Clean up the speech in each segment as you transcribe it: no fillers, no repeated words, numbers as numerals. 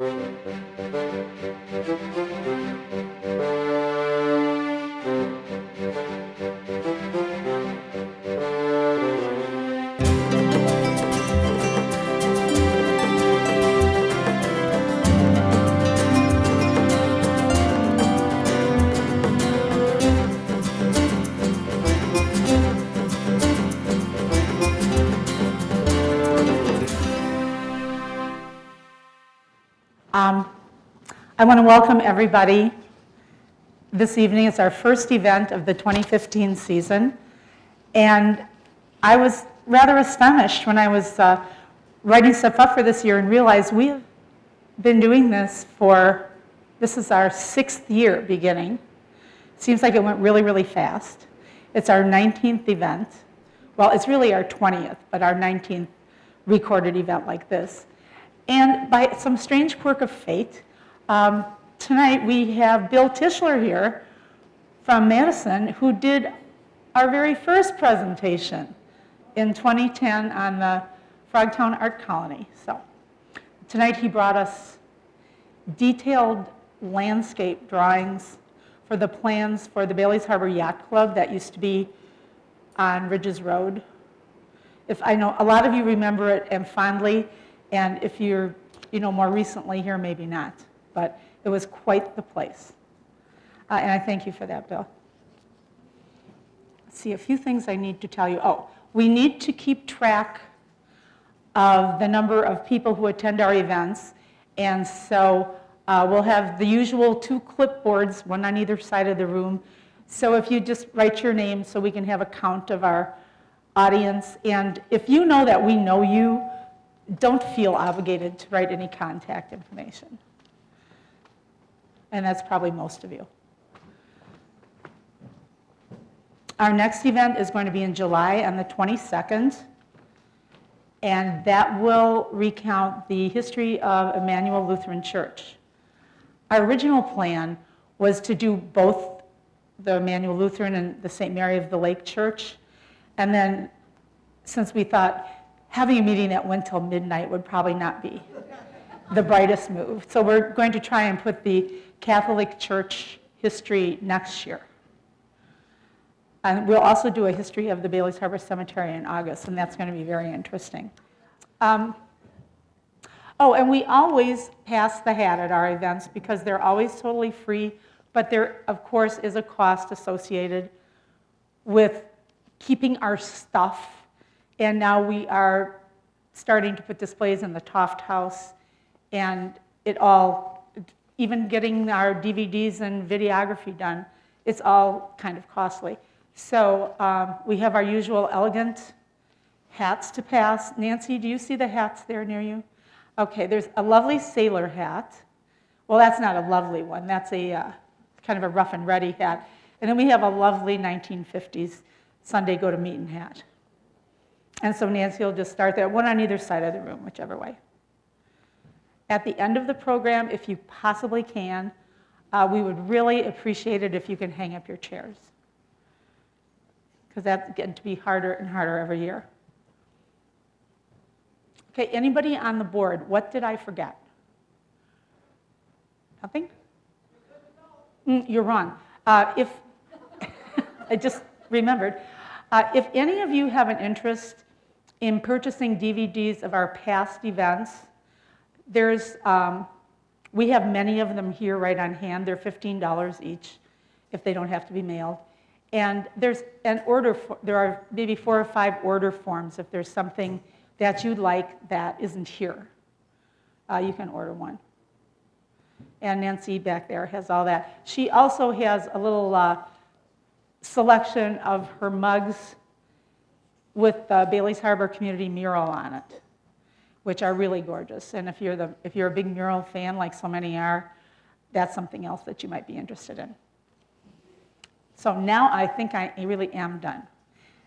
I want to welcome everybody this evening. It's our first event of the 2015 season, and I was rather astonished when I was writing stuff up for this year and realized we have been doing this this is our 6th year beginning. Seems like it went really, really fast. It's our 19th event. Well, it's really our 20th, but our 19th recorded event like this. And by some strange quirk of fate, tonight we have Bill Tischler here from Madison, who did our very first presentation in 2010 on the Frogtown Art Colony. So tonight he brought us detailed landscape drawings for the plans for the Bailey's Harbor Yacht Club that used to be on Ridges Road. I know a lot of you remember it and fondly, and if you're more recently here, maybe not. But it was quite the place. And I thank you for that, Bill. Let's see, a few things I need to tell you. Oh, we need to keep track of the number of people who attend our events. And so we'll have the usual 2 clipboards, one on either side of the room. So if you just write your name so we can have a count of our audience. And if you know that we know you, don't feel obligated to write any contact information. And that's probably most of you. Our next event is going to be in July on the 22nd, and that will recount the history of Emmanuel Lutheran Church. Our original plan was to do both the Emmanuel Lutheran and the St. Mary of the Lake Church, and then since we thought having a meeting that went till midnight would probably not be the brightest move. So we're going to try and put the Catholic Church history next year. And we'll also do a history of the Bailey's Harbor Cemetery in August, and that's going to be very interesting. And we always pass the hat at our events because they're always totally free, but there, of course, is a cost associated with keeping our stuff. And now we are starting to put displays in the Toft house, and even getting our DVDs and videography done, it's all kind of costly. So we have our usual elegant hats to pass. Nancy, do you see the hats there near you? Okay, there's a lovely sailor hat. Well, that's not a lovely one. That's a kind of a rough and ready hat. And then we have a lovely 1950s Sunday go-to-meeting hat. And so Nancy will just start there, one on either side of the room, whichever way. At the end of the program, if you possibly can, we would really appreciate it if you can hang up your chairs, because that's getting to be harder and harder every year. Okay, anybody on the board, what did I forget? Nothing? You're wrong. I just remembered. If any of you have an interest in purchasing DVDs of our past events, we have many of them here right on hand. They're $15 each if they don't have to be mailed. And there's there are maybe 4 or 5 order forms if there's something that you'd like that isn't here. You can order one. And Nancy back there has all that. She also has a little selection of her mugs with the Bailey's Harbor Community mural on it, which are really gorgeous. And if you're a big mural fan, like so many are, that's something else that you might be interested in. So now I think I really am done,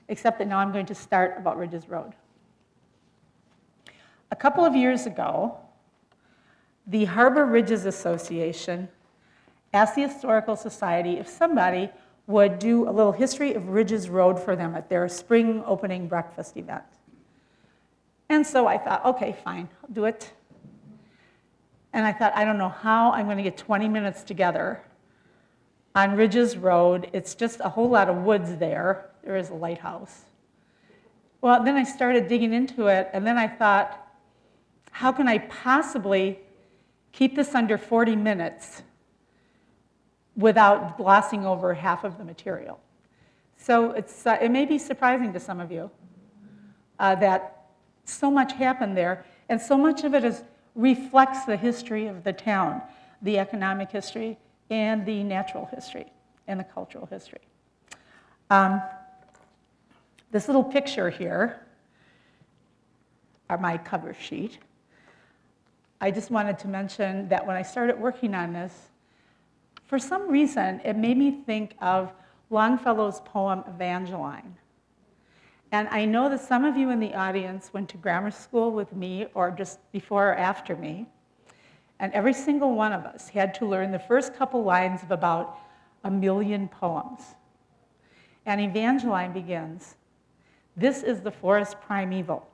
except that now I'm going to start about Ridges Road. A couple of years ago, the Harbor Ridges Association asked the Historical Society if somebody would do a little history of Ridges Road for them at their spring opening breakfast event. And so I thought, okay, fine, I'll do it. And I thought, I don't know how I'm going to get 20 minutes together on Ridges Road. It's just a whole lot of woods there. There is a lighthouse. Well, then I started digging into it, and then I thought, how can I possibly keep this under 40 minutes without glossing over half of the material? So it may be surprising to some of you that so much happened there, and so much of it reflects the history of the town, the economic history, and the natural history, and the cultural history. This little picture here, are my cover sheet. I just wanted to mention that when I started working on this, for some reason, it made me think of Longfellow's poem, Evangeline. And I know that some of you in the audience went to grammar school with me or just before or after me. And every single one of us had to learn the first couple lines of about 1 million poems. And Evangeline begins, "This is the forest primeval.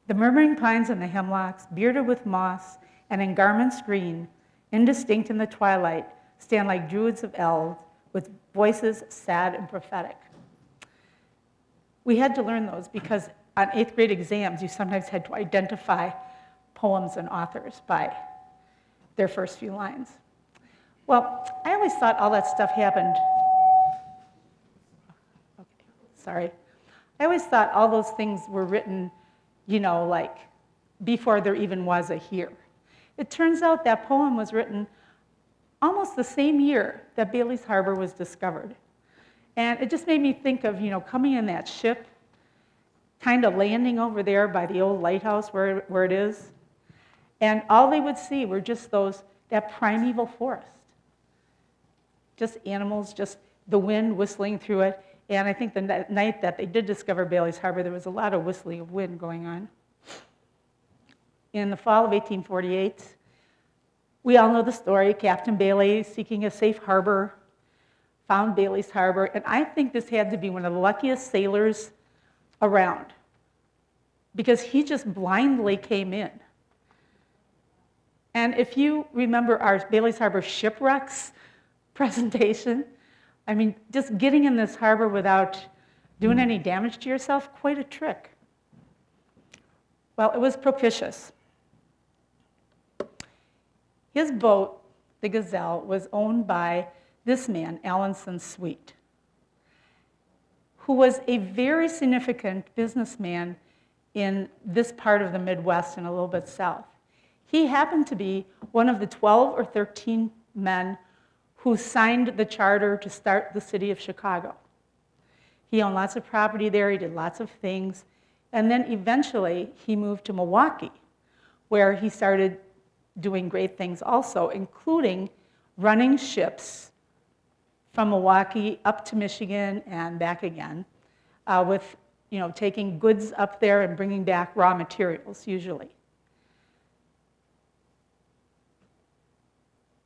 The murmuring pines and the hemlocks, bearded with moss and in garments green, indistinct in the twilight, stand like druids of eld, with voices sad and prophetic." We had to learn those because on 8th grade exams, you sometimes had to identify poems and authors by their first few lines. Well, I always thought all that stuff happened. Okay, sorry. I always thought all those things were written, like before there even was a here. It turns out that poem was written almost the same year that Bailey's Harbor was discovered. And it just made me think of, coming in that ship, kind of landing over there by the old lighthouse where it is. And all they would see were just that primeval forest. Just animals, just the wind whistling through it. And I think the night that they did discover Bailey's Harbor, there was a lot of whistling of wind going on. In the fall of 1848, we all know the story. Captain Bailey, seeking a safe harbor, found Bailey's Harbor. And I think this had to be one of the luckiest sailors around because he just blindly came in. And if you remember our Bailey's Harbor shipwrecks presentation, I mean, just getting in this harbor without doing any damage to yourself, quite a trick. Well, it was propitious. His boat, the Gazelle, was owned by this man, Alanson Sweet, who was a very significant businessman in this part of the Midwest and a little bit south. He happened to be one of the 12 or 13 men who signed the charter to start the city of Chicago. He owned lots of property there, he did lots of things, and then eventually he moved to Milwaukee, where he started doing great things also, including running ships from Milwaukee up to Michigan and back again, with taking goods up there and bringing back raw materials, usually.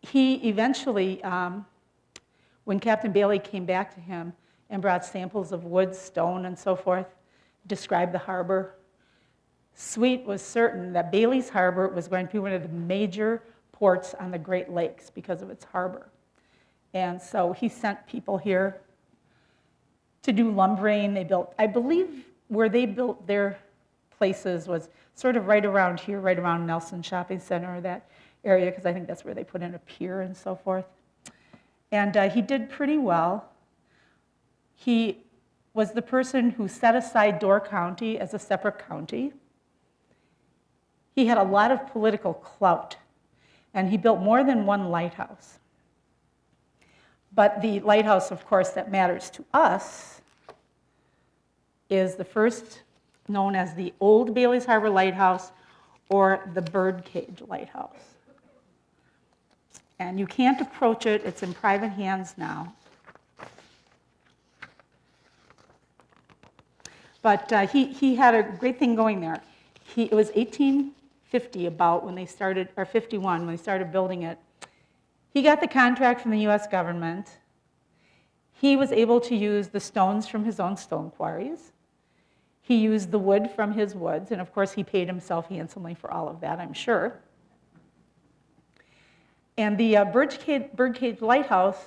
He eventually, when Captain Bailey came back to him and brought samples of wood, stone, and so forth, described the harbor, Sweet was certain that Bailey's Harbor was going to be one of the major ports on the Great Lakes because of its harbor. And so he sent people here to do lumbering. They built, I believe where they built their places was sort of right around here, right around Nelson Shopping Center, that area, because I think that's where they put in a pier and so forth. And he did pretty well. He was the person who set aside Door County as a separate county. He had a lot of political clout, and he built more than one lighthouse. But the lighthouse, of course, that matters to us is the first known as the Old Bailey's Harbor Lighthouse or the Birdcage Lighthouse. And you can't approach it, it's in private hands now. But he had a great thing going there. It was 1850 about when they started, or 51 when they started building it. He got the contract from the US government. He was able to use the stones from his own stone quarries. He used the wood from his woods, and of course he paid himself handsomely for all of that, I'm sure. And the Birdcage Lighthouse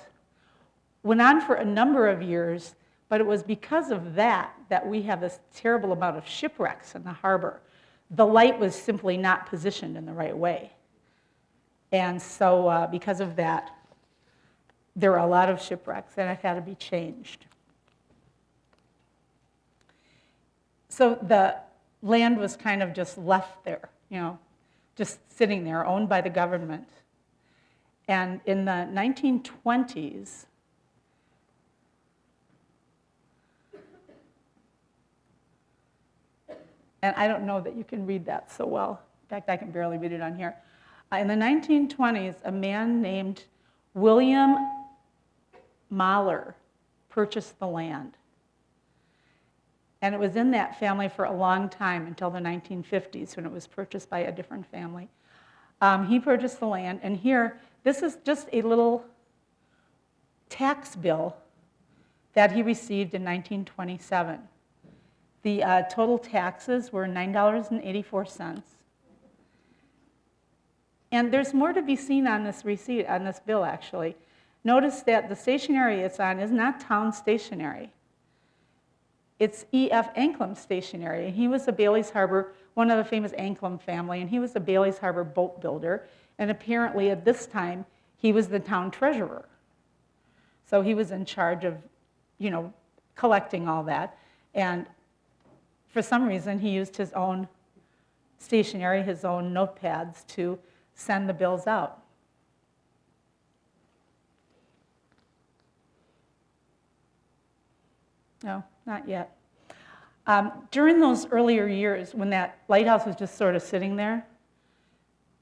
went on for a number of years, but it was because of that that we have this terrible amount of shipwrecks in the harbor. The light was simply not positioned in the right way. And so because of that, there were a lot of shipwrecks, and it had to be changed. So the land was kind of just left there, just sitting there, owned by the government. And in the 1920s, and I don't know that you can read that so well. In fact, I can barely read it on here. In the 1920s, a man named William Mahler purchased the land. And it was in that family for a long time until the 1950s when it was purchased by a different family. He purchased the land, and here, this is just a little tax bill that he received in 1927. The total taxes were $9.84. And there's more to be seen on this receipt, on this bill, actually. Notice that the stationery it's on is not town stationery. It's E.F. Anklam stationery, and he was a Bailey's Harbor, one of the famous Anklam family, and he was a Bailey's Harbor boat builder, and apparently at this time, he was the town treasurer. So he was in charge of, collecting all that, and for some reason, he used his own stationery, his own notepads to send the bills out. No, not yet. During those earlier years, when that lighthouse was just sort of sitting there,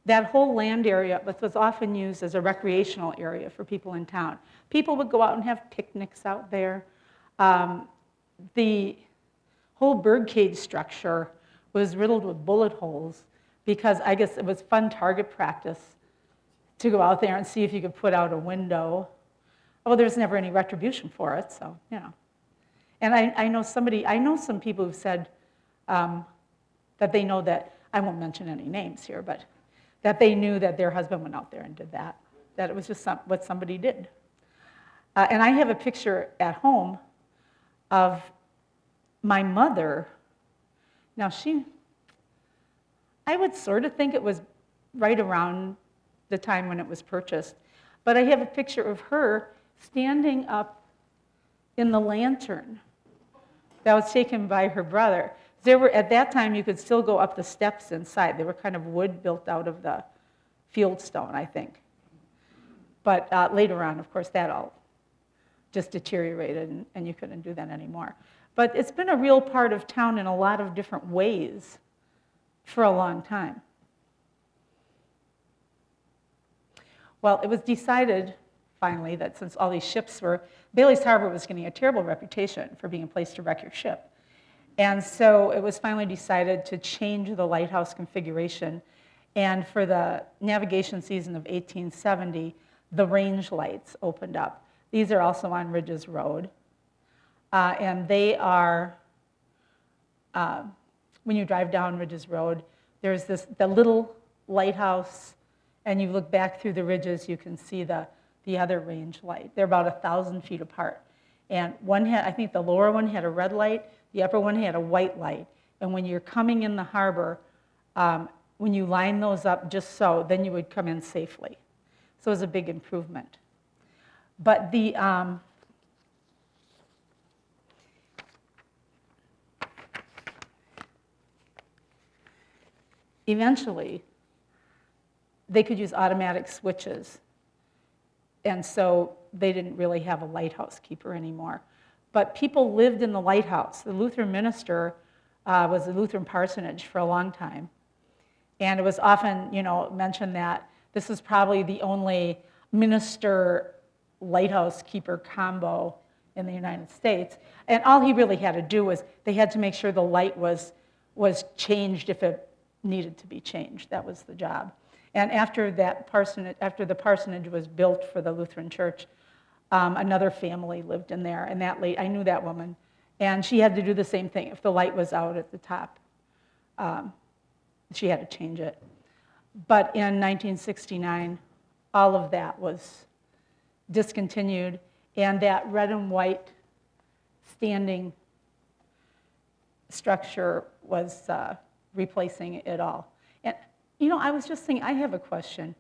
that whole land area was often used as a recreational area for people in town. People would go out and have picnics out there. The whole birdcage structure was riddled with bullet holes because I guess it was fun target practice to go out there and see if you could put out a window. Well, there's never any retribution for it, so, And I know some people who've said that they know that, I won't mention any names here, but that they knew that their husband went out there and did that it was just what somebody did. And I have a picture at home of my mother. Now I would sort of think it was right around the time when it was purchased, but I have a picture of her standing up in the lantern that was taken by her brother. At that time, you could still go up the steps inside. They were kind of wood built out of the field stone, I think. But later on, of course, that all just deteriorated, and you couldn't do that anymore. But it's been a real part of town in a lot of different ways for a long time. Well, it was decided, finally, that since all these ships Bailey's Harbor was getting a terrible reputation for being a place to wreck your ship. And so it was finally decided to change the lighthouse configuration. And for the navigation season of 1870, the range lights opened up. These are also on Ridges Road. And they are, when you drive down Ridges Road, there's the little lighthouse, and you look back through the ridges, you can see the other range light. They're about 1,000 feet apart. And I think the lower one had a red light, the upper one had a white light. And when you're coming in the harbor, when you line those up just so, then you would come in safely. So it was a big improvement. But eventually, they could use automatic switches. And so they didn't really have a lighthouse keeper anymore. But people lived in the lighthouse. The Lutheran minister was a Lutheran parsonage for a long time. And it was often, mentioned that this is probably the only minister lighthouse keeper combo in the United States. And all he really had to do was they had to make sure the light was changed if it needed to be changed. That was the job. And after the parsonage was built for the Lutheran church, another family lived in there, and I knew that woman, and she had to do the same thing. If the light was out at the top, she had to change it. But in 1969, all of that was discontinued, and that red and white standing structure was replacing it all. And, I was just thinking, I have a question.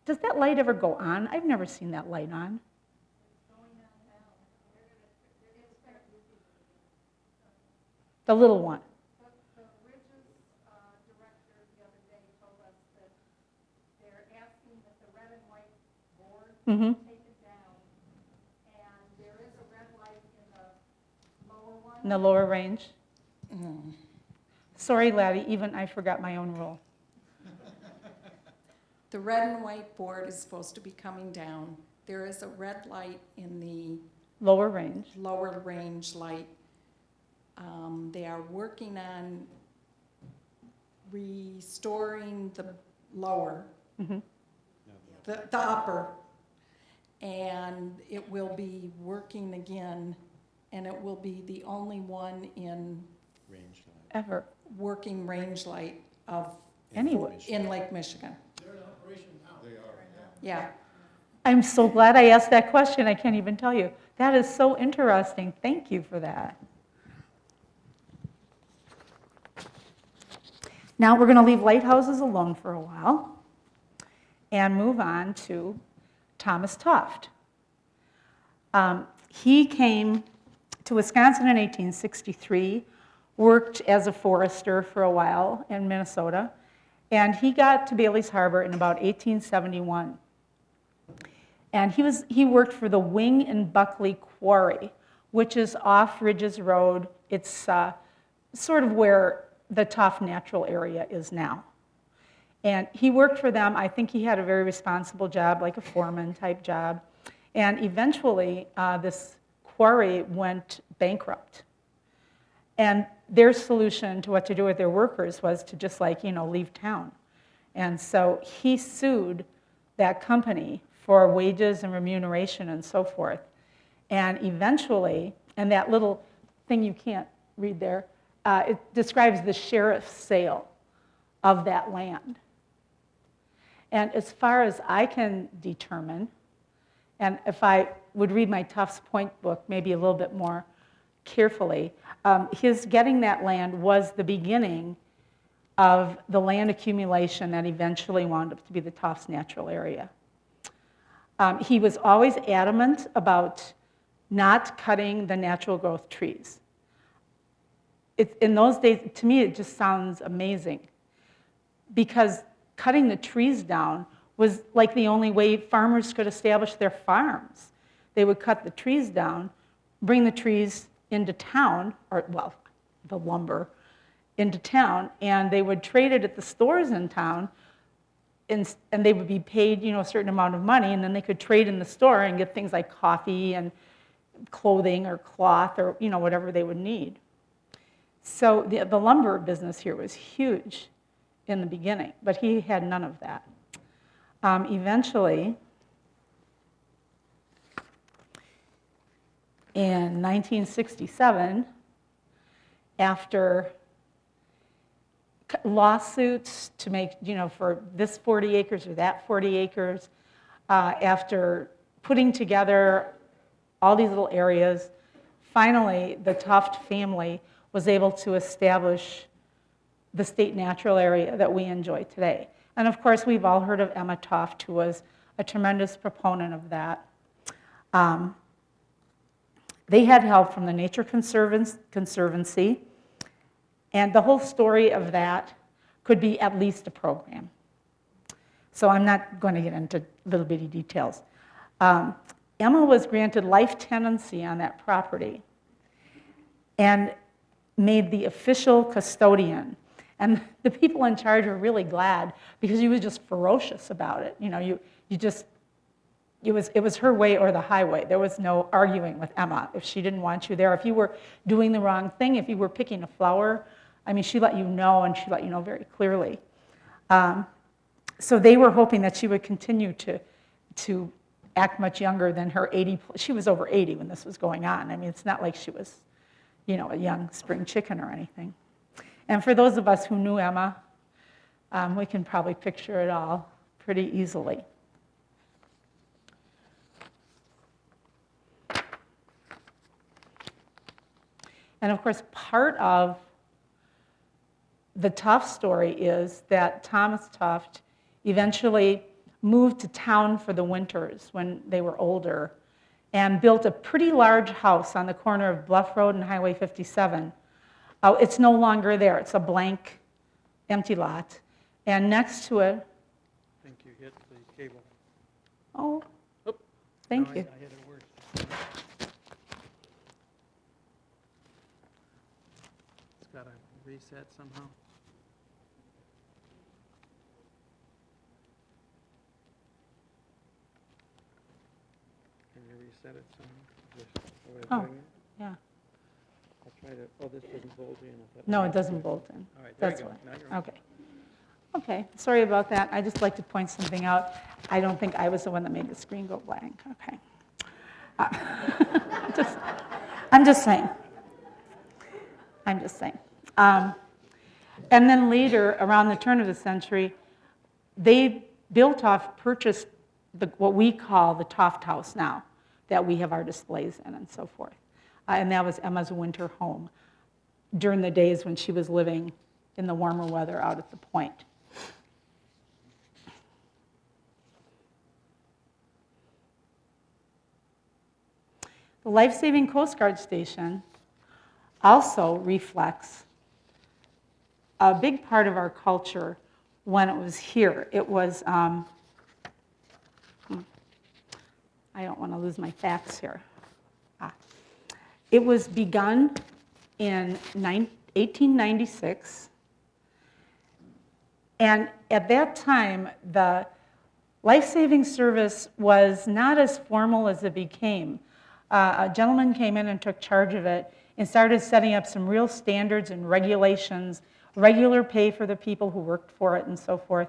Does that light ever go on? I've never seen that light on. The little one. The Ridges director the other day told us that they're asking that the red and white board take it down, and there is a red light in the lower one. In the lower range? Sorry, Laddie, even I forgot my own rule. The red and white board is supposed to be coming down. There is a red light in the Lower range. lower range light. They are working on restoring the lower, the upper, and it will be working again, and it will be the only one in Range light. Ever. working range light of Anyway. in Lake Michigan. They're in operation now. They are, Yeah. I'm so glad I asked that question. I can't even tell you. That is so interesting. Thank you for that. Now we're going to leave lighthouses alone for a while and move on to Thomas Toft. He came to Wisconsin in 1863, worked as a forester for a while in Minnesota, and he got to Bailey's Harbor in about 1871. And he worked for the Wing and Buckley Quarry, which is off Ridges Road. It's sort of where the Toft natural area is now. And he worked for them. I think he had a very responsible job, like a foreman type job. And eventually, this quarry went bankrupt. And their solution to what to do with their workers was to just leave town. And so he sued that company for wages and remuneration and so forth. And eventually, and that little thing you can't read there, it describes the sheriff's sale of that land. And as far as I can determine, and if I would read my Tufts Point book maybe a little bit more carefully, his getting that land was the beginning of the land accumulation that eventually wound up to be the Tufts natural area. He was always adamant about not cutting the natural growth trees. In those days, to me, it just sounds amazing, because cutting the trees down was like the only way farmers could establish their farms. They would cut the trees down, bring the trees into town, the lumber into town, and they would trade it at the stores in town, and they would be paid, a certain amount of money, and then they could trade in the store and get things like coffee and clothing or cloth or whatever they would need. So the lumber business here was huge in the beginning, but he had none of that. Eventually, in 1967, after lawsuits to make, for this 40 acres or that 40 acres, after putting together all these little areas, finally the Toft family was able to establish the state natural area that we enjoy today. And of course, we've all heard of Emma Toft, who was a tremendous proponent of that. They had help from the Nature Conservancy, and the whole story of that could be at least a program. So I'm not going to get into little bitty details. Emma was granted life tenancy on that property and made the official custodian. And the people in charge were really glad, because he was just ferocious about it. It was her way or the highway. There was no arguing with Emma if she didn't want you there. If you were doing the wrong thing, if you were picking a flower, she let you know, and she let you know very clearly. So they were hoping that she would continue to act much younger than her 80. She was over 80 when this was going on. It's not like she was, a young spring chicken or anything. And for those of us who knew Emma, we can probably picture it all pretty easily. And of course, part of the Toft story is that Thomas Toft eventually moved to town for the winters when they were older and built a pretty large house on the corner of Bluff Road and Highway 57. It's no longer there. It's a blank, empty lot. And next to it, I think you hit the cable. oh, Oop. thank No, you. I hit it worse. It's got to reset somehow. Can you reset it somehow? Just the way it's Oh. doing it? Yeah. I'll try to, oh, this doesn't bolt in. I thought- No, it doesn't bolt in. All right, there you That's go. why. Now you're on. Okay. Okay, sorry about that. I just like to point something out. I don't think I was the one that made the screen go blank. Okay. I'm just saying. I'm just saying. And then later, around the turn of the century, Bill Toft purchased what we call the Toft House now, that we have our displays in and so forth. And that was Emma's winter home during the days when she was living in the warmer weather out at the point. The Life-Saving Coast Guard Station also reflects a big part of our culture when it was here. It was, I don't want to lose my facts here. It was begun in 1896, and at that time, the life-saving service was not as formal as it became. A gentleman came in and took charge of it and started setting up some real standards and regulations, regular pay for the people who worked for it and so forth.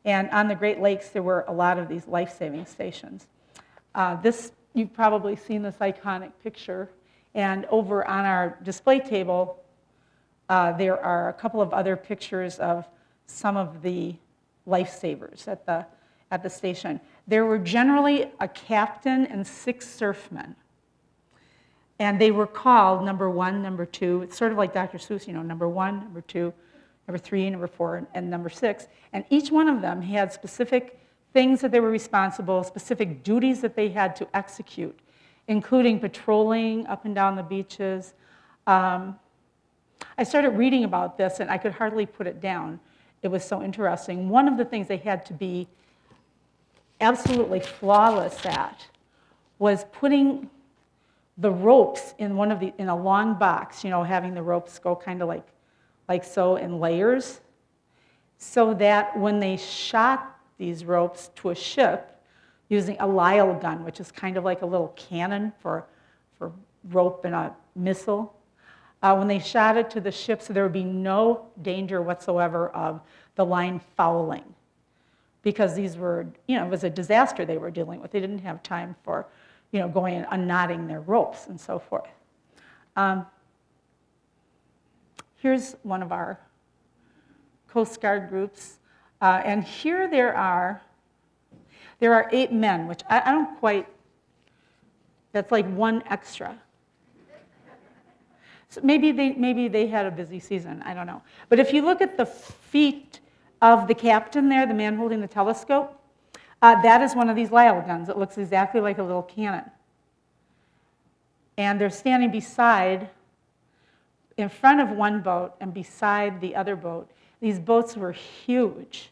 And on the Great Lakes, there were a lot of these life-saving stations. You've probably seen this iconic picture. And over on our display table, there are a couple of other pictures of some of the lifesavers at the station. There were generally a captain and 6 surfmen. And they were called number 1, number 2. It's sort of like Dr. Seuss, number 1, number 2, number 3, number 4, and number 6. And each one of them had specific things that they were responsible, specific duties that they had to execute, including patrolling up and down the beaches. I started reading about this, and I could hardly put it down. It was so interesting. One of the things they had to be absolutely flawless at was putting the ropes in a long box, having the ropes go kind of like so in layers, so that when they shot these ropes to a ship using a Lyle gun, which is kind of like a little cannon for rope and a missile, when they shot it to the ship, so there would be no danger whatsoever of the line fouling, because these were, it was a disaster they were dealing with. They didn't have time for going and unknotting their ropes and so forth. Here's one of our Coast Guard groups. And here there are 8 men, which I don't quite, that's like 1 extra. So maybe they had a busy season, I don't know. But if you look at the feet of the captain there, the man holding the telescope, that is one of these Lyle guns. It looks exactly like a little cannon. And they're standing in front of one boat and beside the other boat. These boats were huge.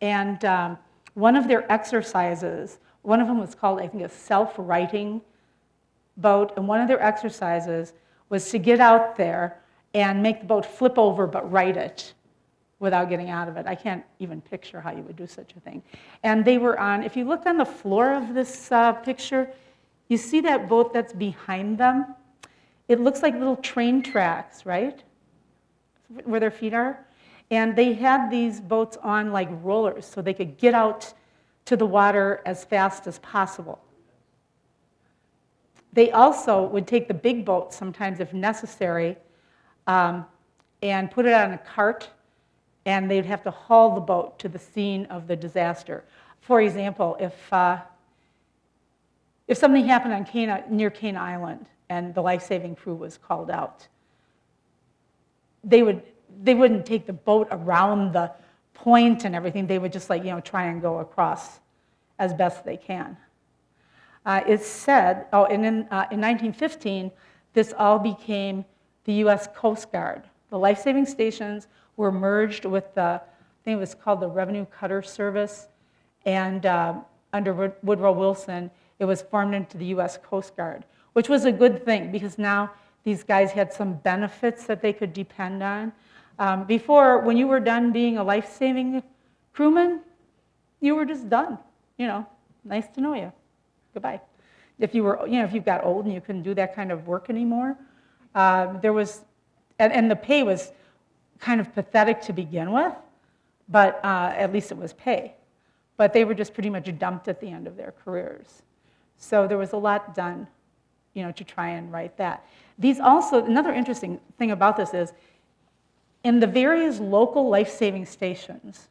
And one of their exercises, one of them was called, I think, a self-righting boat. And one of their exercises was to get out there and make the boat flip over but right it without getting out of it. I can't even picture how you would do such a thing. And they were if you look on the floor of this picture, you see that boat that's behind them? It looks like little train tracks, right? Where their feet are. And they had these boats on like rollers so they could get out to the water as fast as possible. They also would take the big boat sometimes if necessary and put it on a cart, and they'd have to haul the boat to the scene of the disaster. For example, if something happened on near Cane Island and the life-saving crew was called out, they wouldn't take the boat around the point and everything. They would just try and go across as best they can. It's said, and in 1915, this all became the U.S. Coast Guard. The life-saving stations were merged with I think it was called the Revenue Cutter Service, and under Woodrow Wilson, it was formed into the U.S. Coast Guard, which was a good thing because now these guys had some benefits that they could depend on. Before, when you were done being a life-saving crewman, you were just done. Nice to know you. Goodbye. If you were, if you got old and you couldn't do that kind of work anymore, there was, and the pay was kind of pathetic to begin with, but at least it was pay. But they were just pretty much dumped at the end of their careers. So there was a lot done, to try and right that. These also, another interesting thing about this is, in the various local life-saving stations,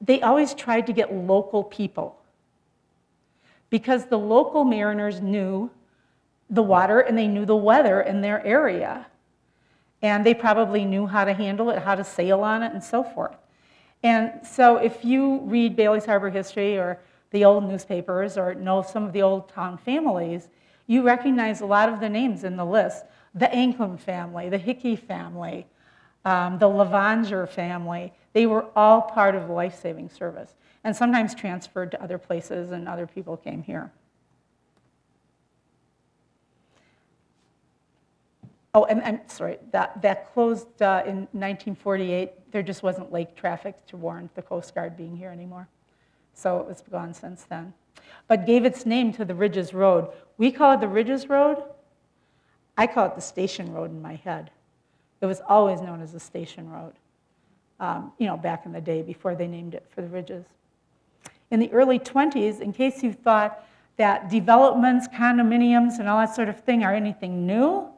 they always tried to get local people because the local mariners knew the water and they knew the weather in their area. And they probably knew how to handle it, how to sail on it, and so forth. And so if you read Bailey's Harbor history or the old newspapers or know some of the old town families, you recognize a lot of the names in the list. The Anklin family, the Hickey family, the Lavanger family, they were all part of the life-saving service and sometimes transferred to other places and other people came here. Oh, and I'm sorry, that closed in 1948. There just wasn't lake traffic to warrant the Coast Guard being here anymore. So it was gone since then. But gave its name to the Ridges Road. We call it the Ridges Road. I call it the Station Road in my head. It was always known as the Station Road, back in the day before they named it for the Ridges. In the early 20s, in case you thought that developments, condominiums, and all that sort of thing are anything new,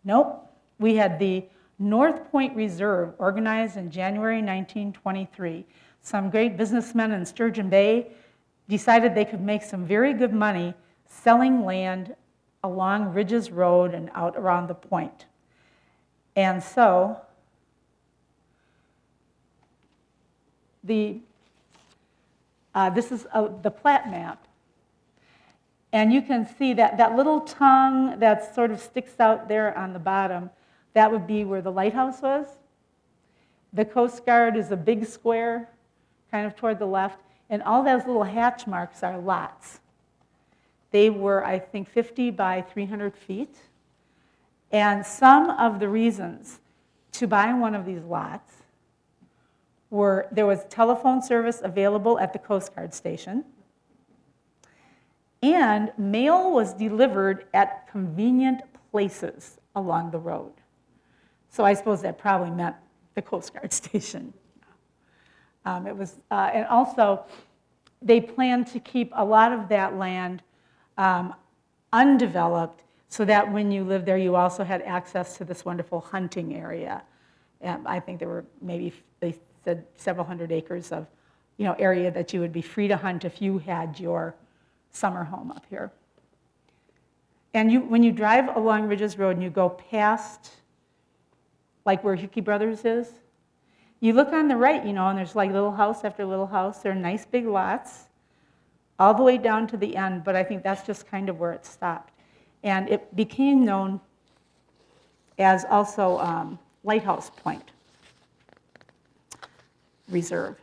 nope. We had the North Point Reserve organized in January 1923. Some great businessmen in Sturgeon Bay decided they could make some very good money selling land along Ridges Road and out around the point. And so this is the plat map. And you can see that little tongue that sort of sticks out there on the bottom, that would be where the lighthouse was. The Coast Guard is a big square, kind of toward the left, and all those little hatch marks are lots. They were, I think, 50 by 300 feet. And some of the reasons to buy one of these lots were there was telephone service available at the Coast Guard station, and mail was delivered at convenient places along the road. So I suppose that probably meant the Coast Guard station. It was, and also they planned to keep a lot of that land undeveloped so that when you lived there, you also had access to this wonderful hunting area. And I think there were maybe, they said, several hundred acres of area that you would be free to hunt if you had your summer home up here. And when you drive along Ridges Road and you go past, like where Hickey Brothers is, you look on the right, and there's like little house after little house. They're nice big lots, all the way down to the end, but I think that's just kind of where it stopped. And it became known as also Lighthouse Point Reserve.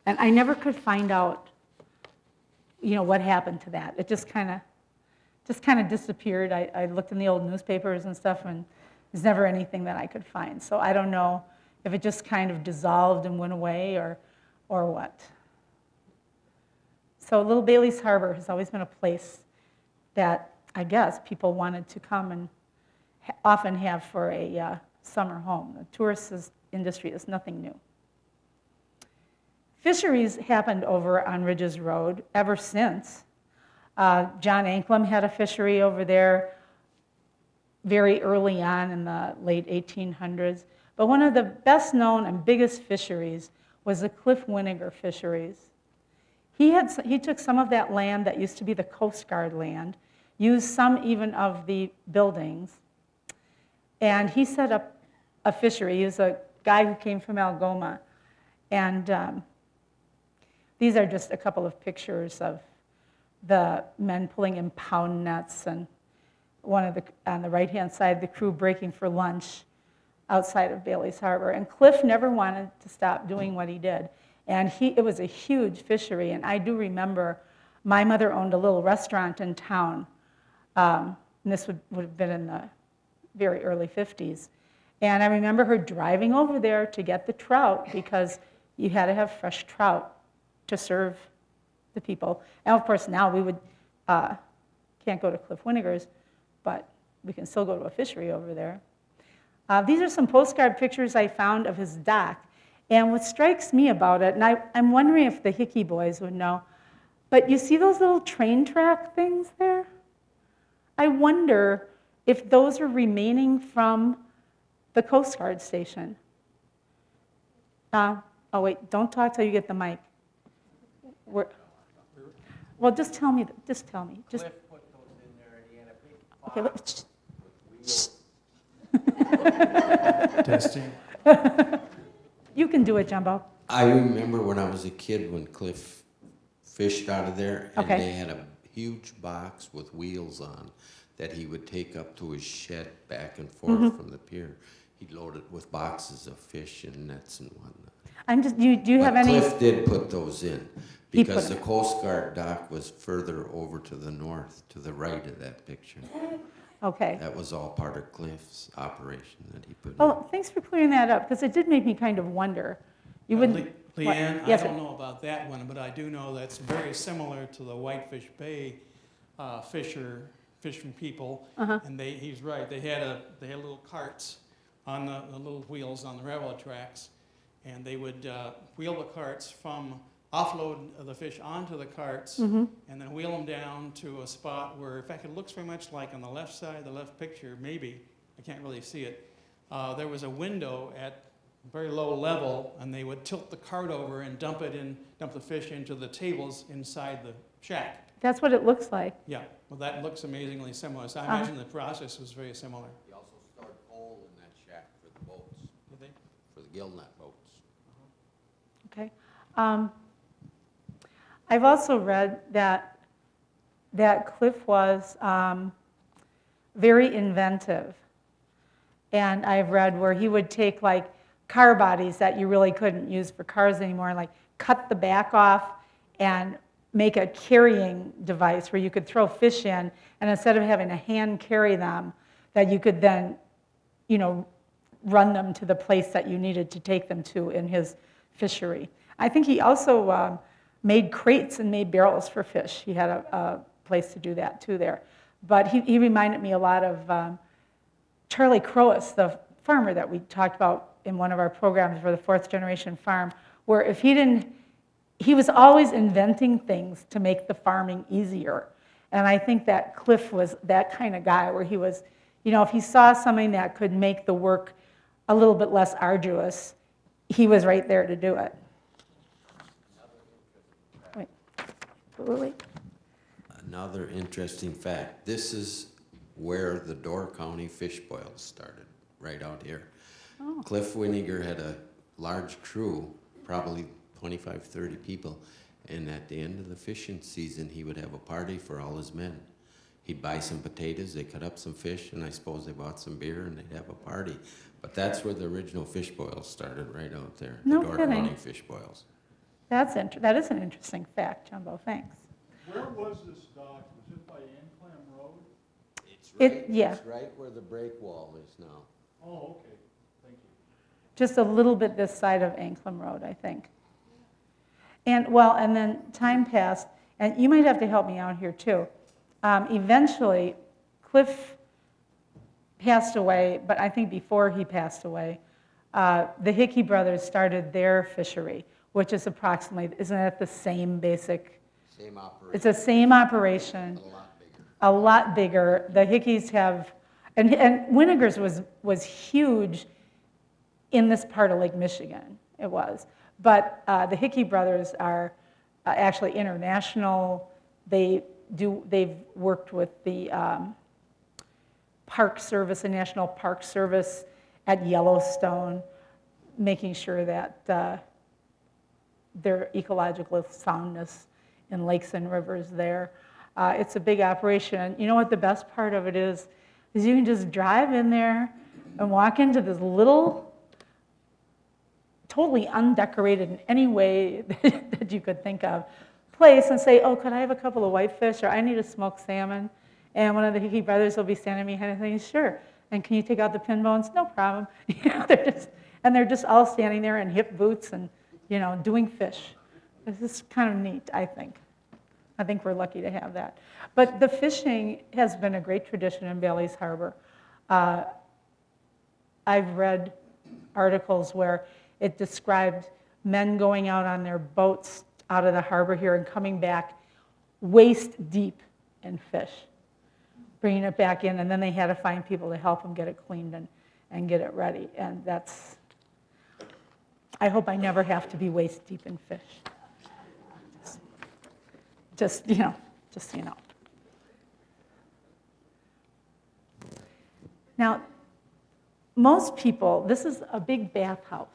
And I never could find out, what happened to that. It just kind of disappeared. I looked in the old newspapers and stuff, and there's never anything that I could find. So I don't know if it just kind of dissolved and went away or what. So Little Bailey's Harbor has always been a place that I guess people wanted to come and often have for a summer home. The tourist industry is nothing new. Fisheries happened over on Ridges Road ever since. John Anklam had a fishery over there very early on in the late 1800s. But one of the best known and biggest fisheries was the Cliff Winiger fisheries. He took some of that land that used to be the Coast Guard land, used some even of the buildings, And he set up a fishery. He was a guy who came from Algoma. And these are just a couple of pictures of the men pulling in pound nets, and on the right-hand side, the crew breaking for lunch outside of Bailey's Harbor. And Cliff never wanted to stop doing what he did. And it was a huge fishery. And I do remember my mother owned a little restaurant in town. And this would have been in the very early 50s. And I remember her driving over there to get the trout, because you had to have fresh trout to serve the people. And of course, now we can't go to Cliff Winniger's, but we can still go to a fishery over there. These are some postcard pictures I found of his dock. And what strikes me about it, and I'm wondering if the Hickey boys would know, but you see those little train track things there? I wonder if those are remaining from the Coast Guard station. Oh wait, don't talk till you get the mic. Well, just tell me. Just tell me. Just. Cliff put those in there, and he had a big Okay. Testing. You can do it, Jumbo. I remember when I was a kid when Cliff fished out of there, and Okay. they had a huge box with wheels on that he would take up to his shed back and forth from the pier. He'd load it with boxes of fish and nets and whatnot. Do you have any? Cliff did put those in, He put because the them. Coast Guard dock was further over to the north, to the right of that picture. Okay. That was all part of Cliff's operation that he put in. Well, thanks for clearing that up, because it did make me kind of wonder. You wouldn't. Leanne, What? Yes, I sir. don't know about that one, but I do know that's very similar to the Whitefish Bay fishing people. Uh-huh. And he's right, they had little carts on the little wheels on the railroad tracks, and they would wheel the carts offload the fish onto the carts, Mm-hmm. and then wheel them down to a spot where, in fact, it looks very much like on the left side, the left picture, maybe, I can't really see it, there was a window at very low level, and they would tilt the cart over and dump the fish into the tables inside the shack. That's what it looks like. Yeah, well, that looks amazingly similar. So I Uh-huh. imagine the process was very similar. He also stored coal in that shack for the boats, Did they? for the gillnet boats. Okay. I've also read that Cliff was very inventive. And I've read where he would take like car bodies that you really couldn't use for cars anymore, and like cut the back off and make a carrying device where you could throw fish in, and instead of having a hand carry them, that you could then, run them to the place that you needed to take them to in his fishery. I think he also made crates and made barrels for fish. He had a place to do that too there. But he reminded me a lot of Charlie Croas, the farmer that we talked about in one of our programs for the Fourth Generation Farm, where if he was always inventing things to make the farming easier. And I think that Cliff was that kind of guy where he was, if he saw something that could make the work a little bit less arduous, he was right there to do it. Wait. Another interesting fact, this is where the Door County fish boils started, right out here. Oh. Cliff Winniger had a large crew, probably 25, 30 people, and at the end of the fishing season, he would have a party for all his men. He'd buy some potatoes, they cut up some fish, and I suppose they bought some beer, and they'd have a party. But that's where the original fish boils started, right out there. No the Door kidding. County fish boils. That is an interesting fact, Jumbo, thanks. Where was this dock? Was it by Anclam Road? It's right where the break wall is now. Oh, okay, thank you. Just a little bit this side of Anclam Road, I think. And then time passed, and you might have to help me out here too. Eventually, Cliff passed away, but I think before he passed away, the Hickey brothers started their fishery, which is approximately, isn't it the same basic? Same operation. It's the same operation. A lot bigger. A lot bigger. The Hickeys have, and Winniger's was huge in this part of Lake Michigan. It was, but the Hickey brothers are actually international. They've worked with the Park Service, the National Park Service at Yellowstone, making sure that their ecological soundness in lakes and rivers there. It's a big operation. You know what the best part of it is you can just drive in there and walk into this little, totally undecorated in any way that you could think of, place and say, oh, could I have a couple of whitefish, or I need a smoked salmon? And one of the Hickey brothers will be standing behind and saying, sure. And can you take out the pin bones? No problem. They're just all standing there in hip boots and, doing fish. This is kind of neat, I think. I think we're lucky to have that. But the fishing has been a great tradition in Bailey's Harbor. I've read articles where it described men going out on their boats out of the harbor here and coming back waist deep in fish, bringing it back in, and then they had to find people to help them get it cleaned and get it ready. And I hope I never have to be waist deep in fish. Just so you know. Now, most people, this is a big bathhouse.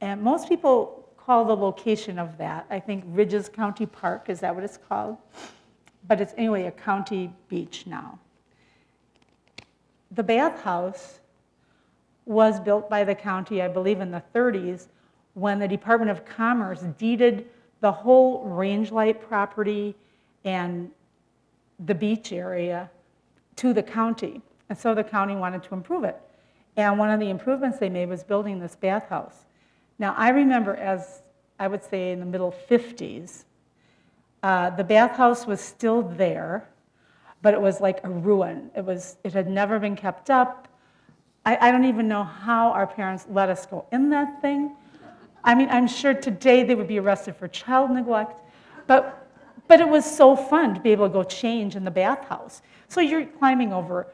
And most people call the location of that, I think, Ridges County Park, is that what it's called? But it's anyway a county beach now. The bathhouse was built by the county, I believe, in the 30s, when the Department of Commerce deeded the whole range light property and the beach area to the county. And so the county wanted to improve it. And one of the improvements they made was building this bathhouse. Now, I remember, as I would say in the middle 50s, the bathhouse was still there, but it was like a ruin. It had never been kept up. I don't even know how our parents let us go in that thing. I mean, I'm sure today they would be arrested for child neglect, but it was so fun to be able to go change in the bathhouse. So you're climbing over,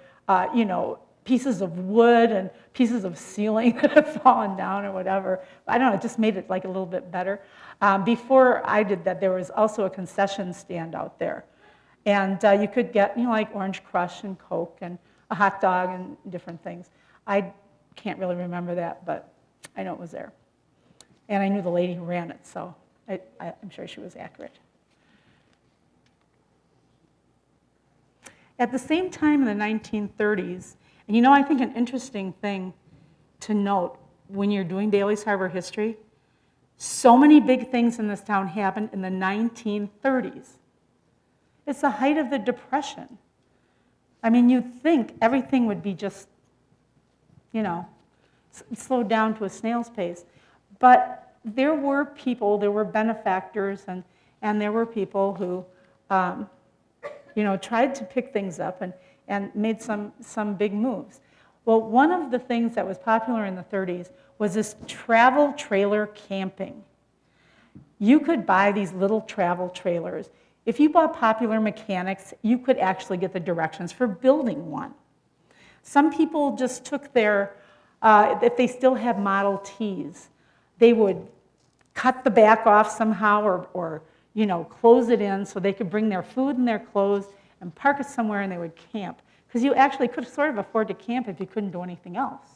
pieces of wood and pieces of ceiling that have fallen down or whatever. I don't know, it just made it like a little bit better. Before I did that, there was also a concession stand out there. And you could get, like Orange Crush and Coke and a hot dog and different things. I can't really remember that, but I know it was there. And I knew the lady who ran it, so I'm sure she was accurate. At the same time in the 1930s, and I think an interesting thing to note when you're doing Bailey's Harbor history, so many big things in this town happened in the 1930s. It's the height of the Depression. I mean, you'd think everything would be just, slowed down to a snail's pace. But there were people, there were benefactors, and there were people who, tried to pick things up and made some big moves. Well, one of the things that was popular in the 30s was this travel trailer camping. You could buy these little travel trailers. If you bought Popular Mechanics, you could actually get the directions for building one. Some people just took their, if they still have Model Ts, they would cut the back off somehow or close it in so they could bring their food and their clothes and park it somewhere and they would camp. Because you actually could sort of afford to camp if you couldn't do anything else.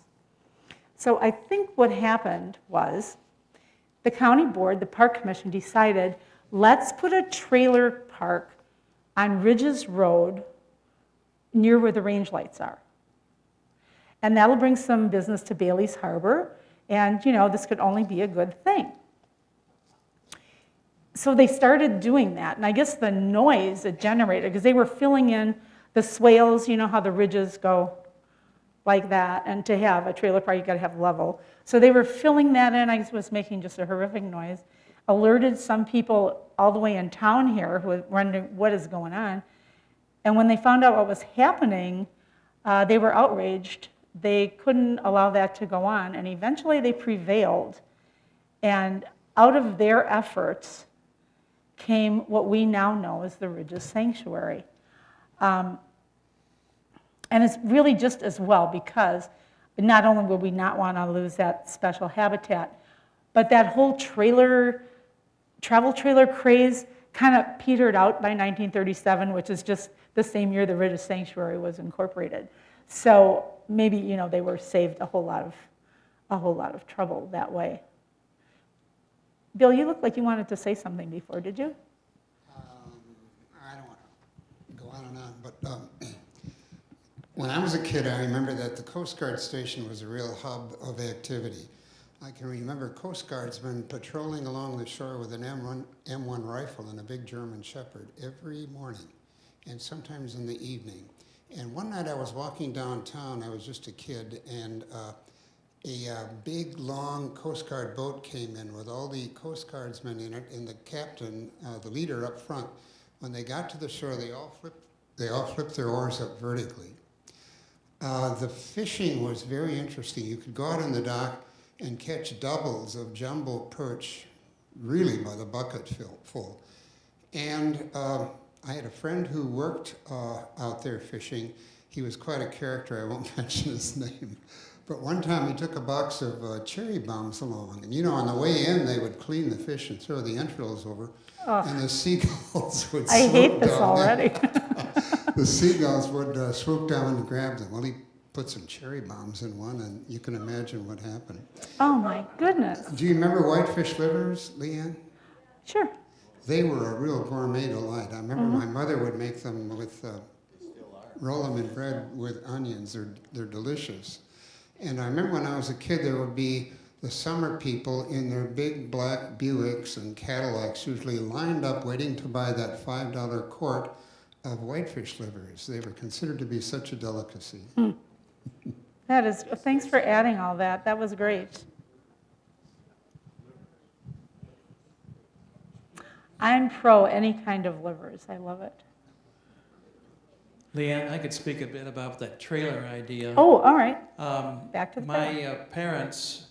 So I think what happened was the county board, the park commission, decided, let's put a trailer park on Ridges Road near where the range lights are. And that'll bring some business to Bailey's Harbor, and this could only be a good thing. So they started doing that, and I guess the noise it generated, because they were filling in the swales, how the ridges go like that, and to have a trailer park, you gotta have level. So they were filling that in, I guess it was making just a horrific noise, alerted some people all the way in town here who were wondering what is going on. And when they found out what was happening, they were outraged. They couldn't allow that to go on, and eventually they prevailed. And out of their efforts came what we now know as the Ridges Sanctuary. And it's really just as well, because not only would we not want to lose that special habitat, but that whole travel trailer craze kind of petered out by 1937, which is just the same year the Ridges Sanctuary was incorporated. So maybe, they were saved a whole lot of trouble that way. Bill, you looked like you wanted to say something before, did you? I don't want to go on and on, but when I was a kid, I remember that the Coast Guard station was a real hub of activity. I can remember Coast Guardsmen patrolling along the shore with an M1 rifle and a big German Shepherd every morning, and sometimes in the evening. And one night I was walking downtown, I was just a kid, and a big, long Coast Guard boat came in with all the Coast Guardsmen in it, and the captain, the leader up front. When they got to the shore, they all flipped their oars up vertically. The fishing was very interesting. You could go out on the dock and catch doubles of jumbo perch, really by the bucket full. And I had a friend who worked out there fishing. He was quite a character, I won't mention his name. But one time he took a box of cherry bombs along. And on the way in, they would clean the fish and throw the entrails over. Oh, And the seagulls would I swoop hate this down. already. The seagulls would swoop down and grab them. Well, he put some cherry bombs in one, and you can imagine what happened. Oh my goodness. Do you remember whitefish livers, Leanne? Sure. They were a real gourmet delight. I remember my mother would make them with, roll them in bread with onions. They're delicious. And I remember when I was a kid, there would be the summer people in their big black Buicks and Cadillacs, usually lined up waiting to buy that $5 quart of whitefish livers. They were considered to be such a delicacy. That is, thanks for adding all that. That was great. I'm pro any kind of livers. I love it. Leanne, I could speak a bit about that trailer idea. Oh, all right. Back to the My parents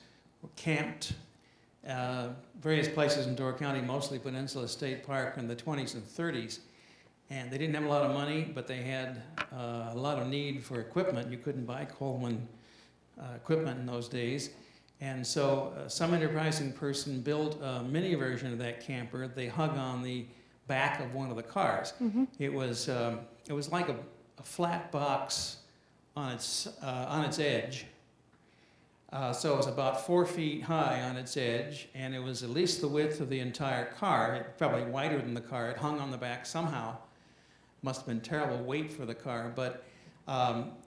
camped various places in Door County, mostly Peninsula State Park in the 20s and 30s. And they didn't have a lot of money, but they had a lot of need for equipment. You couldn't buy Coleman equipment in those days. And so some enterprising person built a mini version of that camper. They hung on the back of one of the cars. Mm-hmm. It was like a flat box on its edge. So it was about 4 feet high on its edge, and it was at least the width of the entire car, probably wider than the car. It hung on the back somehow. Must have been terrible weight for the car, but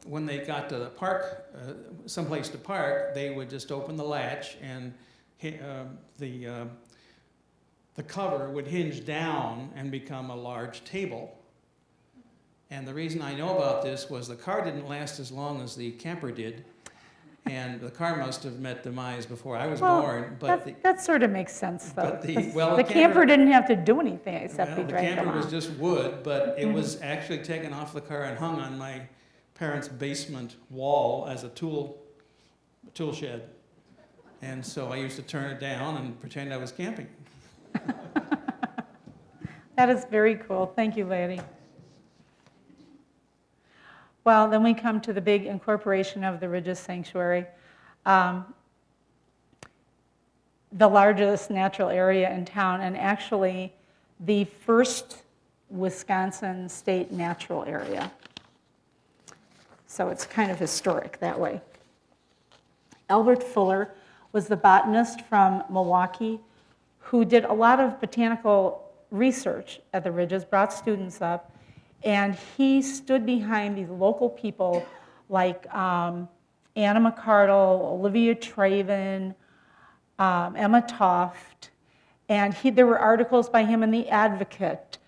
when they got to the park, someplace to park, they would just open the latch, and the cover would hinge down and become a large table. And the reason I know about this was the car didn't last as long as the camper did, and the car must have met demise before I was born. But that sort of makes sense, though. but the- 'Cause well, the the camper camper- didn't have to do anything except well, be the dragged camper along. was just wood, but it was actually taken off the car and hung on my parents' basement wall as a tool shed. And so I used to turn it down and pretend I was camping. That is very cool. Thank you, Lanny. Well, then we come to the big incorporation of the Ridges Sanctuary. The largest natural area in town, and actually the first Wisconsin state natural area. So it's kind of historic that way. Albert Fuller was the botanist from Milwaukee who did a lot of botanical research at the Ridges, brought students up, and he stood behind these local people like Anna McCardle, Olivia Traven, Emma Toft, and there were articles by him in The Advocate.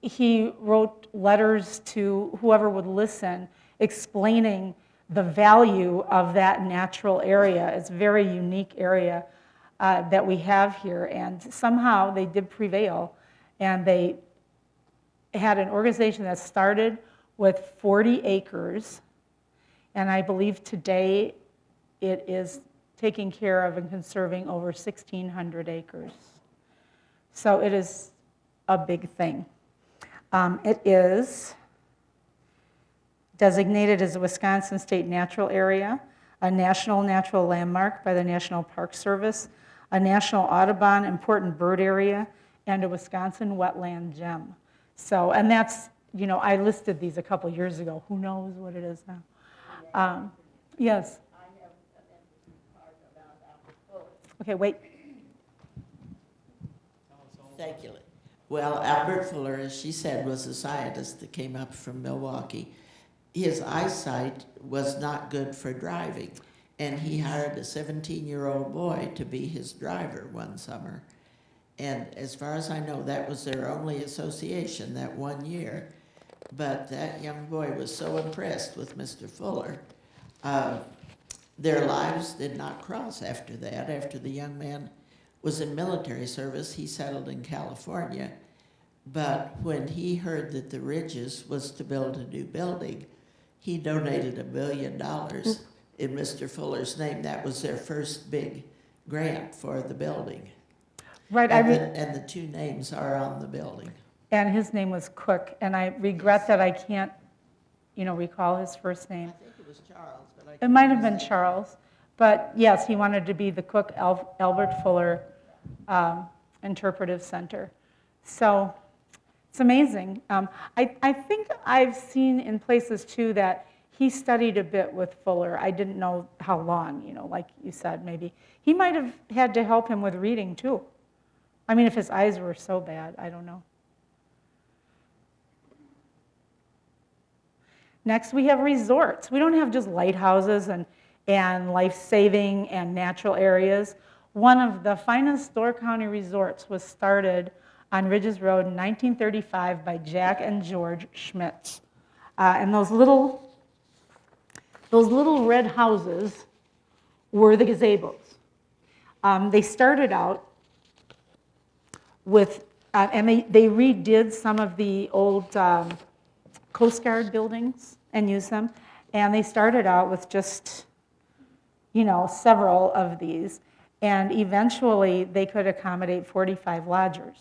He wrote letters to whoever would listen, explaining the value of that natural area. It's a very unique area that we have here, and somehow they did prevail, and they had an organization that started with 40 acres, and I believe today it is taking care of and conserving over 1,600 acres. So it is a big thing. It is designated as a Wisconsin State Natural Area, a National Natural Landmark by the National Park Service, a National Audubon Important Bird Area, and a Wisconsin Wetland Gem. So, and that's you know, I listed these a couple years ago. Who knows what it is now? Yes. Okay, wait. Thank you. Well, Albert Fuller, as she said, was a scientist that came up from Milwaukee. His eyesight was not good for driving, and he hired a 17-year-old boy to be his driver one summer. And as far as I know, that was their only association that one year. But that young boy was so impressed with Mr. Fuller. Their lives did not cross after that. After the young man was in military service, he settled in California. But when he heard that the Ridges was to build a new building, he donated $1 million in Mr. Fuller's name. That was their first big grant for the building. Right. And the two names are on the building. And his name was Cook, and I regret that I can't, you know, recall his first name. I think it was Charles, but I It can't might have been remember. Charles, but yes, he wanted to be the Cook Albert Fuller Interpretive Center. So it's amazing. I think I've seen in places too that he studied a bit with Fuller. I didn't know how long, you know, like you said, maybe. He might have had to help him with reading too. I mean, if his eyes were so bad, I don't know. Next, we have resorts. We don't have just lighthouses and life-saving and natural areas. One of the finest Door County resorts was started on Ridges Road in 1935 by Jack and George Schmitz. And those little red houses were the gazebos. They started out with, and they redid some of the old Coast Guard buildings and used them. And they started out with just, you know, several of these. And eventually they could accommodate 45 lodgers.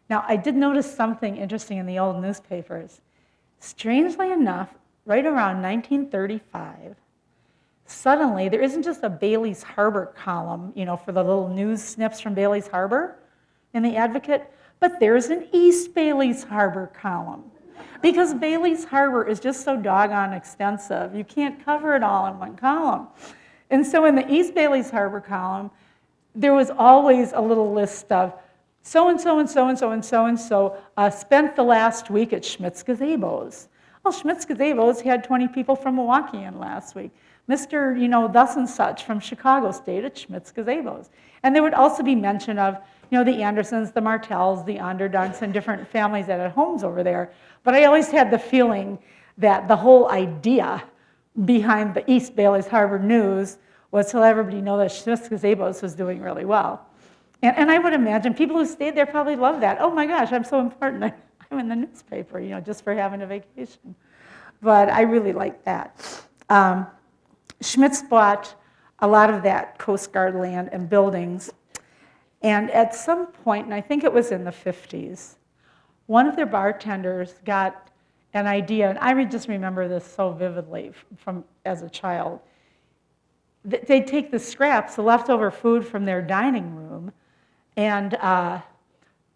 Now, I did notice something interesting in the old newspapers. Strangely enough, right around 1935, suddenly there isn't just a Bailey's Harbor column, you know, for the little news snips from Bailey's Harbor in the Advocate, but there's an East Bailey's Harbor column. Because Bailey's Harbor is just so doggone extensive, you can't cover it all in one column. And so in the East Bailey's Harbor column, there was always a little list of so-and-so and so-and-so and so-and-so spent the last week at Schmitz Gazebos. Well, Schmitz Gazebos had 20 people from Milwaukee in last week. Mr., you know, thus and such from Chicago stayed at Schmitz Gazebos. And there would also be mention of, you know, the Andersons, the Martells, the Onderducks, and different families that had homes over there. But I always had the feeling that the whole idea behind the East Bailey's Harbor News was to let everybody know that Schmitz Gazebos was doing really well. And I would imagine people who stayed there probably loved that. Oh my gosh, I'm so important. I'm in the newspaper, you know, just for having a vacation. But I really liked that. Schmitz bought a lot of that Coast Guard land and buildings. And at some point, and I think it was in the 50s, one of their bartenders got an idea, and I just remember this so vividly from as a child. They'd take the scraps, the leftover food from their dining room, and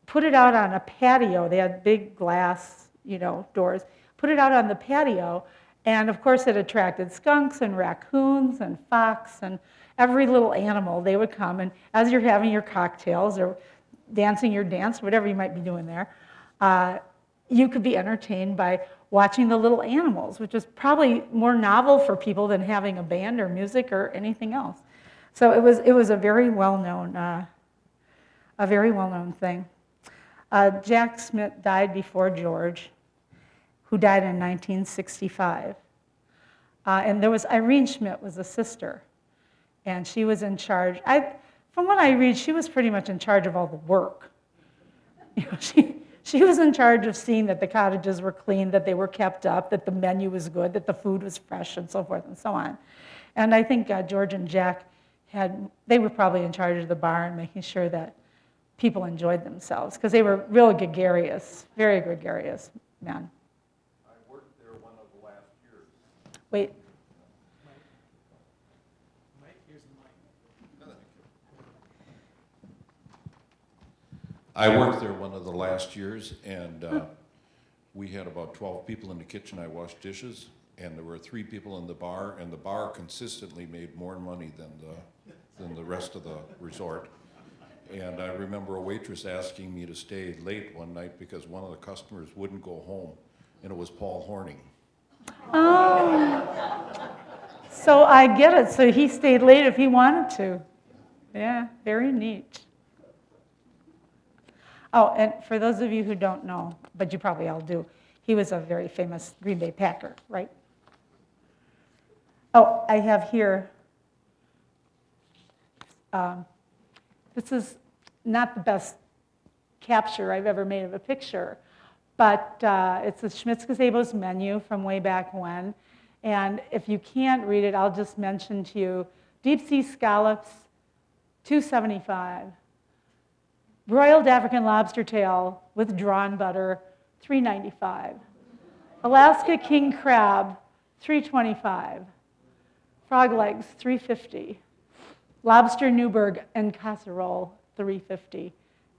put it out on a patio. They had big glass, you know, doors. Put it out on the patio, and of course it attracted skunks and raccoons and fox and every little animal. They would come, and as you're having your cocktails or dancing your dance, whatever you might be doing there, you could be entertained by watching the little animals, which is probably more novel for people than having a band or music or anything else. So it was a very well-known thing. Jack Schmitz died before George, who died in 1965. And there was Irene Schmidt was a sister, and she was in charge. From what I read, she was pretty much in charge of all the work. You know, she was in charge of seeing that the cottages were clean, that they were kept up, that the menu was good, that the food was fresh, and so forth and so on. And I think George and Jack they were probably in charge of the bar and making sure that people enjoyed themselves, because they were real gregarious, very gregarious men. I worked there one of the last years. Wait. Mike, here's the mic. I worked there one of the last years, and we had about 12 people in the kitchen. I washed dishes, and there were 3 people in the bar, and the bar consistently made more money than the rest of the resort. And I remember a waitress asking me to stay late one night because one of the customers wouldn't go home, and it was Paul Horning. Oh, so I get it. So he stayed late if he wanted to. Yeah, very neat. Oh, and for those of you who don't know, but you probably all do, he was a very famous Green Bay Packer, right? Oh, I have here, this is not the best capture I've ever made of a picture, but it's the Schmitz Gazebo's menu from way back when. And if you can't read it, I'll just mention to you, deep sea scallops, $2.75. Broiled African lobster tail with drawn butter, $3.95. Alaska king crab, $3.25. Frog legs, $3.50. Lobster Newburgh and casserole, $3.50,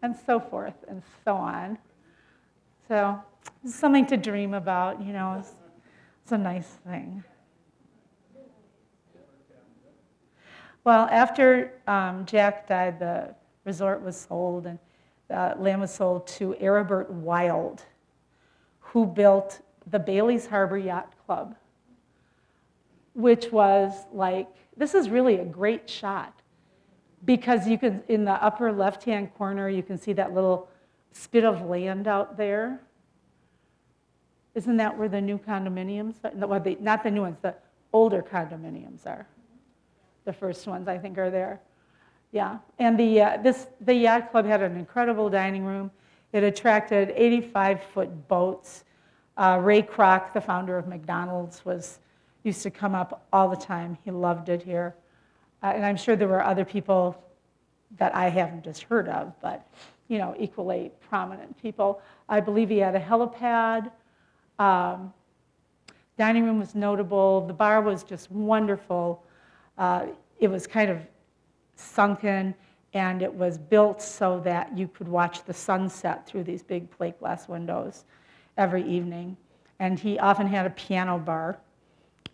and so forth and so on. So it's something to dream about, you know, it's a nice thing. Well, after Jack died, the resort was sold, and land was sold to Aribert Wild, who built the Bailey's Harbor Yacht Club, which was like, this is really a great shot, because you can, in the upper left-hand corner, you can see that little spit of land out there. Isn't that where the new condominiums are? Well, not the new ones, the older condominiums are. The first ones, I think, are there. Yeah, and the Yacht Club had an incredible dining room. It attracted 85-foot boats. Ray Kroc, the founder of McDonald's, used to come up all the time. He loved it here. And I'm sure there were other people that I haven't just heard of, but, you know, equally prominent people. I believe he had a helipad. Dining room was notable. The bar was just wonderful. It was kind of sunken, and it was built so that you could watch the sunset through these big plate glass windows every evening. And he often had a piano bar,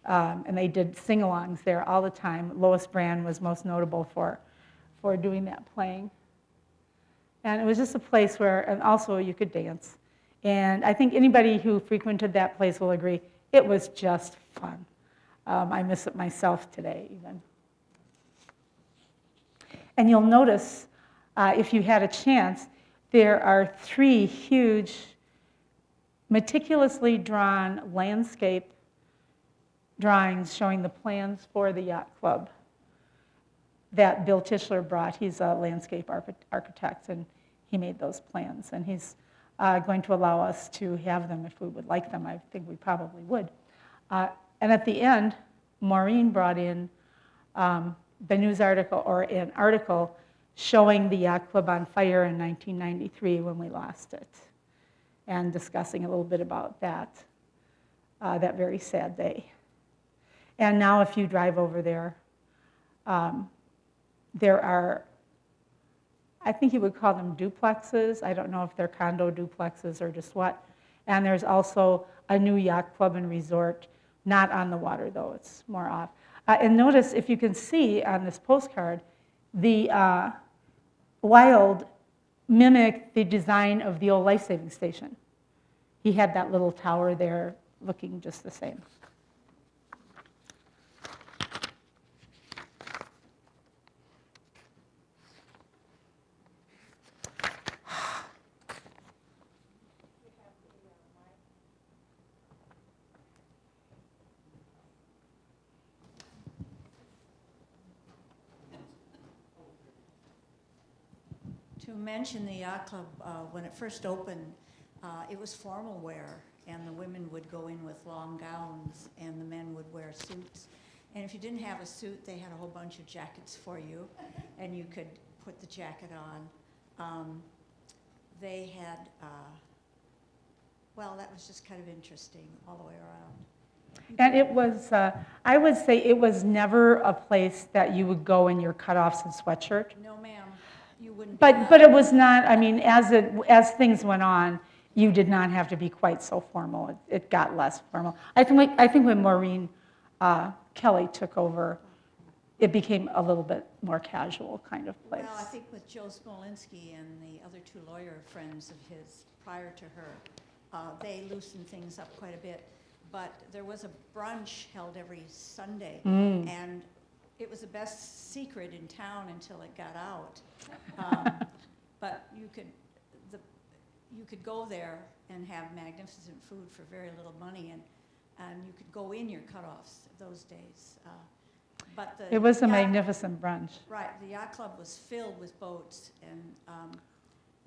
and they did sing-alongs there all the time. Lois Brand was most notable for doing that playing. And it was just a place where, and also you could dance. And I think anybody who frequented that place will agree, it was just fun. I miss it myself today, even. And you'll notice, if you had a chance, there are 3 huge, meticulously drawn landscape drawings showing the plans for the Yacht Club that Bill Tischler brought. He's a landscape architect, and he made those plans. And he's going to allow us to have them if we would like them. I think we probably would. And at the end, Maureen brought in the news article, or an article showing the Yacht Club on fire in 1993 when we lost it, and discussing a little bit about that, that very sad day. And now if you drive over there, there are, I think you would call them duplexes. I don't know if they're condo duplexes or just what. And there's also a new yacht club and resort, not on the water though, it's more off. And notice, if you can see on this postcard, the Wild mimicked the design of the old life-saving station. He had that little tower there looking just the same. To mention the Yacht Club, when it first opened, it was formal wear, and the women would go in with long gowns, and the men would wear suits. And if you didn't have a suit, they had a whole bunch of jackets for you, and you could put the jacket on. They had, well, that was just kind of interesting all the way around. And it was, I would say it was never a place that you would go in your cutoffs and sweatshirt. No, ma'am, you wouldn't. But it was not, I mean, as things went on, you did not have to be quite so formal. It got less formal. I think when Maureen Kelly took over, it became a little bit more casual kind of place. Well, I think with Joe Smolinski and the other two lawyer friends of his prior to her, they loosened things up quite a bit. But there was a brunch held every Sunday, and it was the best secret in town until it got out. But you could go there and have magnificent food for very little money, and you could go in your cutoffs those days. But It was a yacht- magnificent brunch. Right, the yacht club was filled with boats, and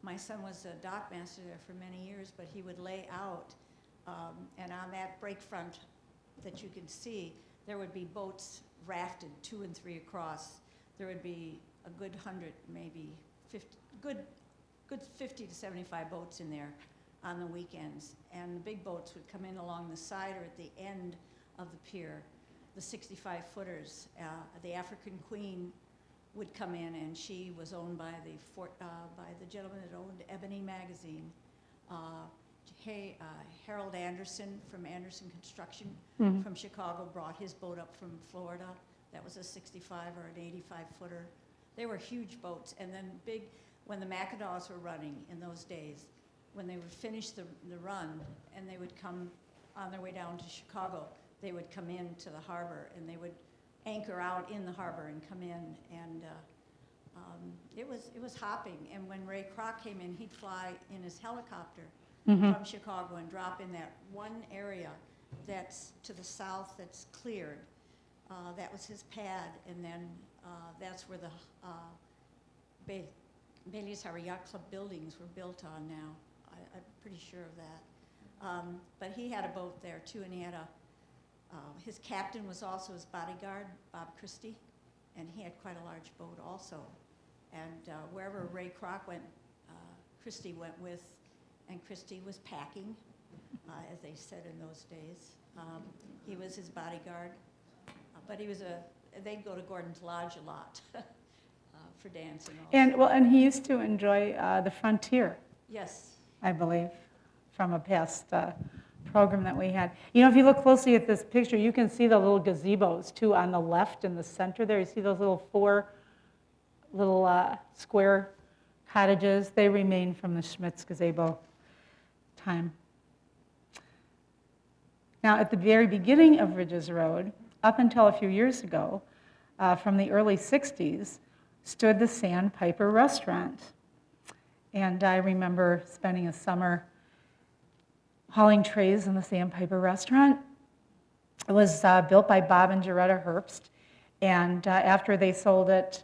my son was a dock master there for many years, but he would lay out, and on that break front that you can see, there would be boats rafted 2 and 3 across. There would be a good 100, maybe 50, good 50 to 75 boats in there on the weekends, and the big boats would come in along the side or at the end of the pier. The 65-footers, the African Queen would come in, and she was owned by the gentleman that owned Ebony magazine. Harold Anderson from Anderson Construction from Chicago brought his boat up from Florida. That was a 65 or an 85-footer. They were huge boats, and then when the Mackinaws were running in those days, when they would finish the run and they would come on their way down to Chicago, they would come into the harbor, and they would anchor out in the harbor and come in, and it was hopping. And when Ray Kroc came in, he'd fly in his helicopter from Chicago and drop in that one area that's to the south that's cleared. That was his pad, and then that's where the Bailey's Harbor Yacht Club buildings were built on now. I'm pretty sure of that. But he had a boat there too, and he had his captain was also his bodyguard, Bob Christie, and he had quite a large boat also. And wherever Ray Kroc went, Christie went with, and Christie was packing, as they said in those days. He was his bodyguard, but they'd go to Gordon's Lodge a lot for dancing also. And he used to enjoy the Frontier. Yes. I believe, from a past program that we had. You know, if you look closely at this picture, you can see the little gazebos, too, on the left in the center there. You see those little 4 little square cottages? They remain from the Schmitz gazebo time. Now, at the very beginning of Ridges Road, up until a few years ago, from the early 60s, stood the Sandpiper Restaurant. And I remember spending a summer hauling trays in the Sandpiper Restaurant. It was built by Bob and Jaretta Herbst, and after they sold it,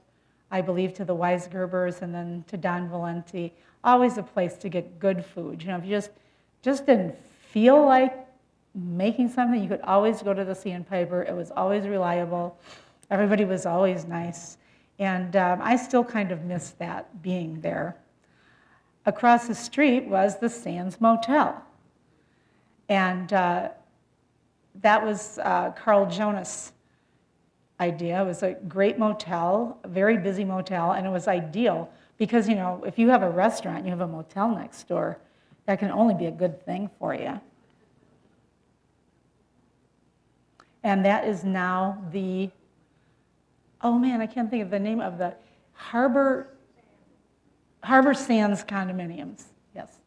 I believe, to the Weisgerbers and then to Don Valenti, always a place to get good food. You know, if you just didn't feel like making something, you could always go to the Sandpiper. It was always reliable. Everybody was always nice, and I still kind of miss that, being there. Across the street was the Sands Motel. And that was Carl Jonas' idea. It was a great motel, a very busy motel, and it was ideal because, you know, if you have a restaurant, you have a motel next door, that can only be a good thing for you. And that is now the, oh man, I can't think of the name of the Harbor Sands condominiums, yes.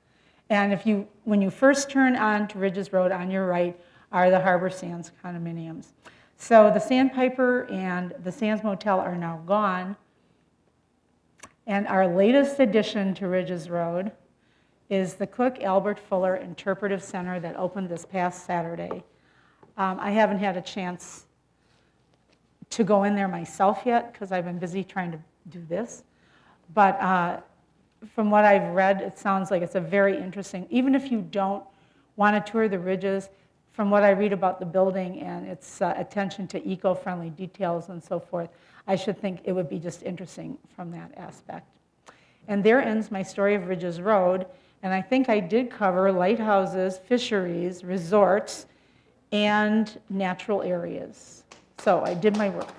And when you first turn on to Ridges Road, on your right are the Harbor Sands condominiums. So the Sandpiper and the Sands Motel are now gone. And our latest addition to Ridges Road is the Cook Albert Fuller Interpretive Center that opened this past Saturday. I haven't had a chance to go in there myself yet because I've been busy trying to do this. But from what I've read, it sounds like it's a very interesting, even if you don't want to tour the Ridges, from what I read about the building and its attention to eco-friendly details and so forth, I should think it would be just interesting from that aspect. And there ends my story of Ridges Road, and I think I did cover lighthouses, fisheries, resorts, and natural areas. So I did my work.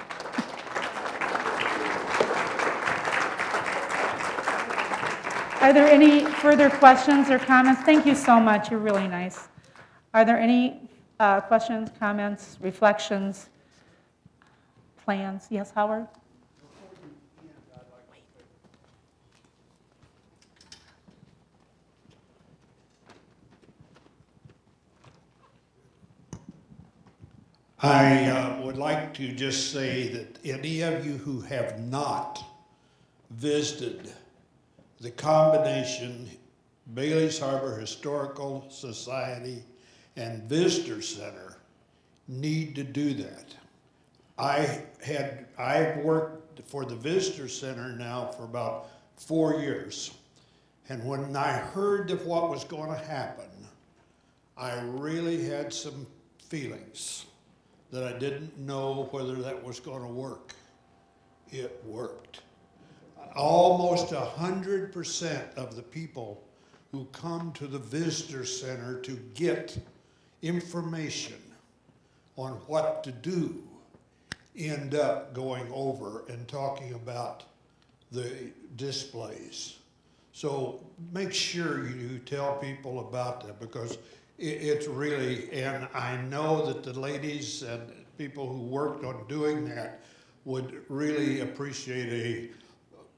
Are there any further questions or comments? Thank you so much. You're really nice. Are there any questions, comments, reflections, plans? Yes, Howard? I would like to just say that any of you who have not visited the combination Bailey's Harbor Historical Society and Visitor Center need to do that. I've worked for the Visitor Center now for about 4 years. And when I heard of what was going to happen, I really had some feelings that I didn't know whether that was going to work. It worked. Almost 100% of the people who come to the Visitor Center to get information on what to do end up going over and talking about the displays. So make sure you tell people about that, because it's really, and I know that the ladies and people who worked on doing that would really appreciate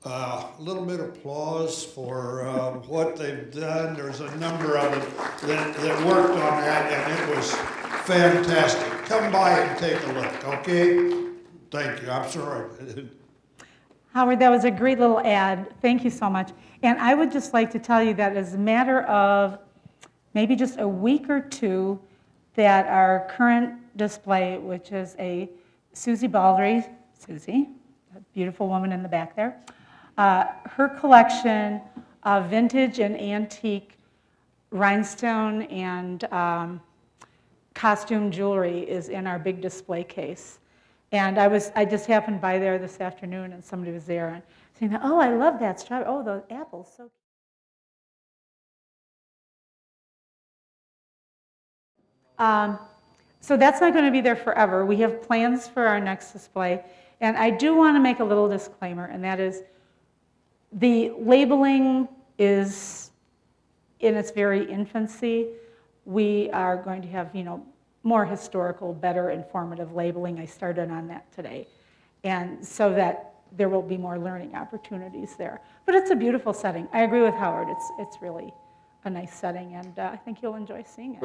a little bit of applause for what they've done. There's a number of them that worked on that, and it was fantastic. Come by and take a look, okay? Thank you. I'm sorry. Howard, that was a great little ad. Thank you so much. And I would just like to tell you that as a matter of maybe just a week or two, that our current display, which is a Susie Baldry, Susie, a beautiful woman in the back there, her collection of vintage and antique rhinestone and costume jewelry is in our big display case. And I just happened by there this afternoon, and somebody was there and saying, "Oh, I love that strawberry. Oh, those apples, so." So that's not going to be there forever. We have plans for our next display, and I do want to make a little disclaimer, and that is the labeling is in its very infancy. We are going to have, more historical, better informative labeling. I started on that today, and so that there will be more learning opportunities there. But it's a beautiful setting. I agree with Howard. It's really a nice setting, and I think you'll enjoy seeing it.